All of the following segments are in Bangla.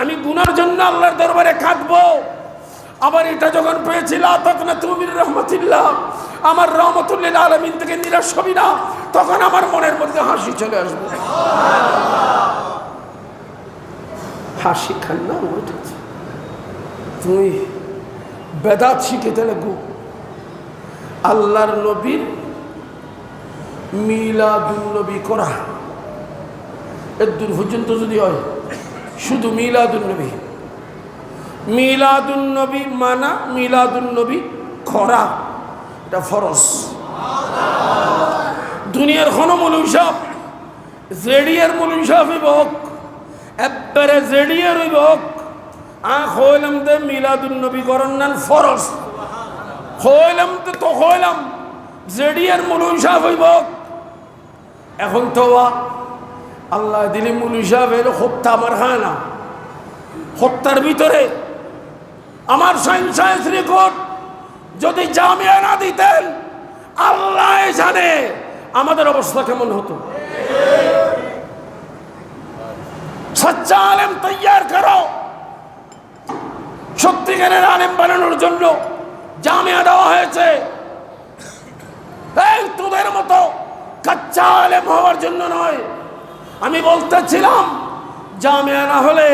আমি গুনার জন্য আল্লাহর দরবারে কাঁদবো। আবার এটা যখন পেয়েছি লা তাকনাতু মির রাহমাতিল্লাহ, আমার রহমতুল্লিল আলামিন থেকে নিরাশ হবি না, তখন আমার মনের মধ্যে হাসি চলে আসবে। হাসি খান্না উঠেছে, তুই বেদাত শিখেতে লাগু। আল্লাহর নবীর মিলাদুন নবী করা এর দূর পর্যন্ত যদি হয়, শুধু মিলাদুন নবী, মিলাদুন নবী মানা, মিলাদুন নবী করা, এটা ফরজ। দুনিয়ার কোনো মৌলভী সাহেব জেডিয়ার মৌলভী সাহেব হইব, একবারে জেডিয়ার হইব, হইলাম দে মিলাদুন নবী করার নাম ফরজ, হইলাম তো হইলাম জেডিয়ার মৌলভী সাহেব হইব। এখন তো আল্লাহ দিলি মৌলভী সাহেব এলো হত্যা আমার হয় না, হত্যার ভিতরে আমার সায়েন্স রেকর্ড যদি জামিয়া না দিতেন আল্লাহ জানে আমাদের অবস্থা কেমন হতো। সচ্চা আলেম তৈয়ার করো, সত্যিকারের আলেম বানানোর জন্য জামিয়া দেওয়া হয়েছে। এই তোদের মতো কাচ্চা আলেম হওয়ার জন্য নয়। আমি বলতেছিলাম জামিয়া না হলে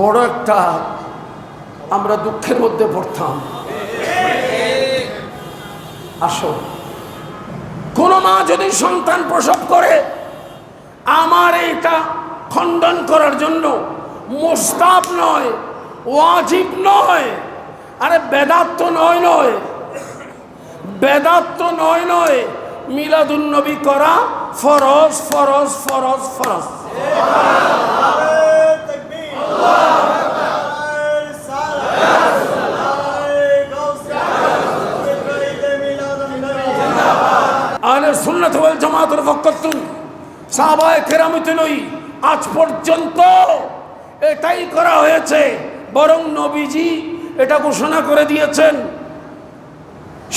বড় একটা আমরা দুঃখের মধ্যে পড়তাম। আসো, কোন মা যদি সন্তান প্রসব করে, আমার এটা খণ্ডন করার জন্য মুস্তাহাব নয়, ওয়াজিব নয়, আরে বেদাত তো নয়, বেদাত তো নয়, মিলাদুন নবী করা ফরজ ফরজ ফরজ ফরজ। আহলে সুন্নাত ওয়াল জামাতের পক্ষতুন সাহাবায়ে কেরামতুল্লাহ আজ পর্যন্ত এটাই করা হয়েছে, বরং নবীজি এটা ঘোষণা করে দিয়েছেন,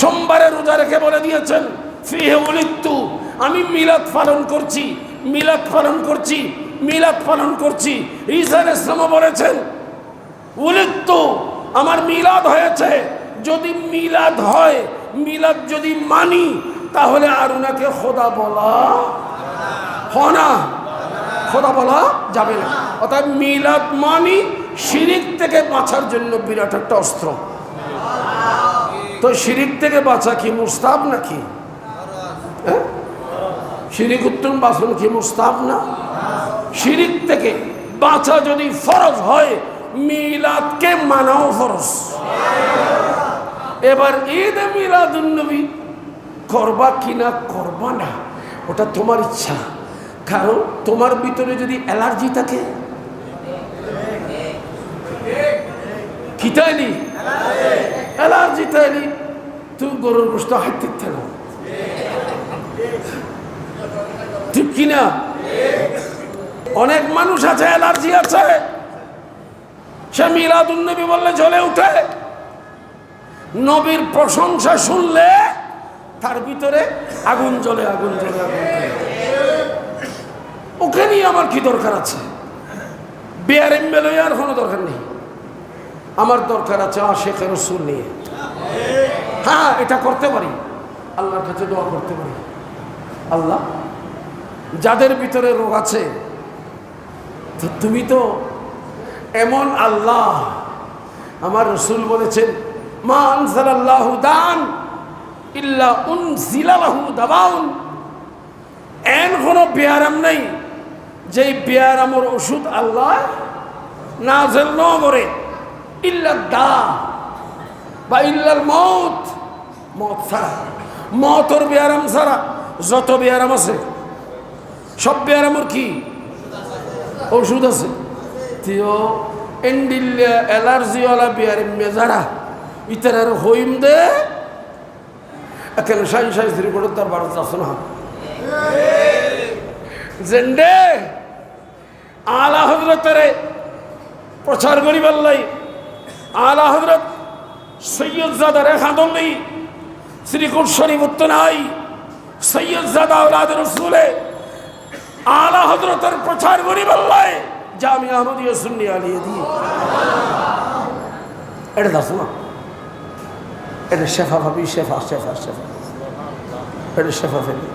সোমবারে রোজা রেখে বলে দিয়েছেন ফিহে উলিদতু, আমি মিলাদ পালন করছি, মিলাদ পালন করছি, মিলাদ পালন করছি। ঈসা আলাইহিস সালাম বলেছেন উলিদতু, আমার মিলাদ হয়েছে। যদি মিলাদ হয়, মিলাদ যদি মানি, তাহলে আর ওনাকে খোদা বলা হয় না, খোদা বলা যাবে না। অর্থাৎ মিলাদ মানি শিরিক থেকে বাঁচার জন্য বিরাট একটা অস্ত্র। তো শিরিক থেকে বাঁচা কি মুস্তাহাব নাকি? শিরিক উত্তম বাঁচন কি মুস্তাহাব না? শিরিক থেকে বাঁচা যদি ফরজ হয়, মিলাদকে মানাও ফরজ। এবার ঈদ মিলাদুন নবী করবা কিনা করবা না, ওটা তোমার ইচ্ছা। কারণ তোমার ভিতরে যদি অ্যালার্জি থাকে, কি তাইলি অ্যালার্জি তাইলি তুমি গরুর গোশত হাঁটতে থাকো, ঠিক কিনা? অনেক মানুষ আছে অ্যালার্জি আছে, সে মিলাদুন নবী বললে জ্বলে উঠে, নবীর প্রশংসা শুনলে তার ভিতরে আগুন জ্বলে, আগুন জ্বলে, আগুন জ্বলে। ওকে নিয়ে আমার কি দরকার আছে? বিআরএম লইয়ার কোনো দরকার নেই, আমার দরকার আছে আশিকে রাসূল নিয়ে। হ্যাঁ, এটা করতে পারি, আল্লাহর কাছে দোয়া করতে পারি, আল্লাহ যাদের ভিতরে রোগ আছে, তো তুমি তো এমন আল্লাহ, আমার রাসূল বলেছেন মা আনজালাল্লাহু দান ইল্লা উনজিলা লাহু দাওয়াউন, এন কোনো বিয়ারাম নেই যেই বিয়ারামের ওষুধ আল্লাহ নাযিল না করে, ইল্লা দা বা ইল্লাল মউত, মত ছাড়া, মতর বিয়ারাম ছাড়া যত বিয়ারাম আছে সব বিয়ারামের কি ওষুধ আছে। তিও এন্ডিল্লা অ্যালার্জিওয়ালা বিয়ারাম মেজারা ইতার হইম দে এখানে সাই সাই ধরে করে তার বারো যাচ্ছে না জেন্ডে আলা হজরতের প্রচার করি বললাই, আলা হজরত সৈয়দজাদা রেখা দল্লি শ্রীকুট শরীফ উত্তনাই সৈয়দজাদা আওলাদ রসুলে আলা হজরতের প্রচার করি বললাই জামিয়া আহমদিয়া সুন্নি আলিয়া দিয়ে এটা দাসো না, এটা শেফা ভাবি, শেফা শেফা শেফা, এটা শেফা ফেলি।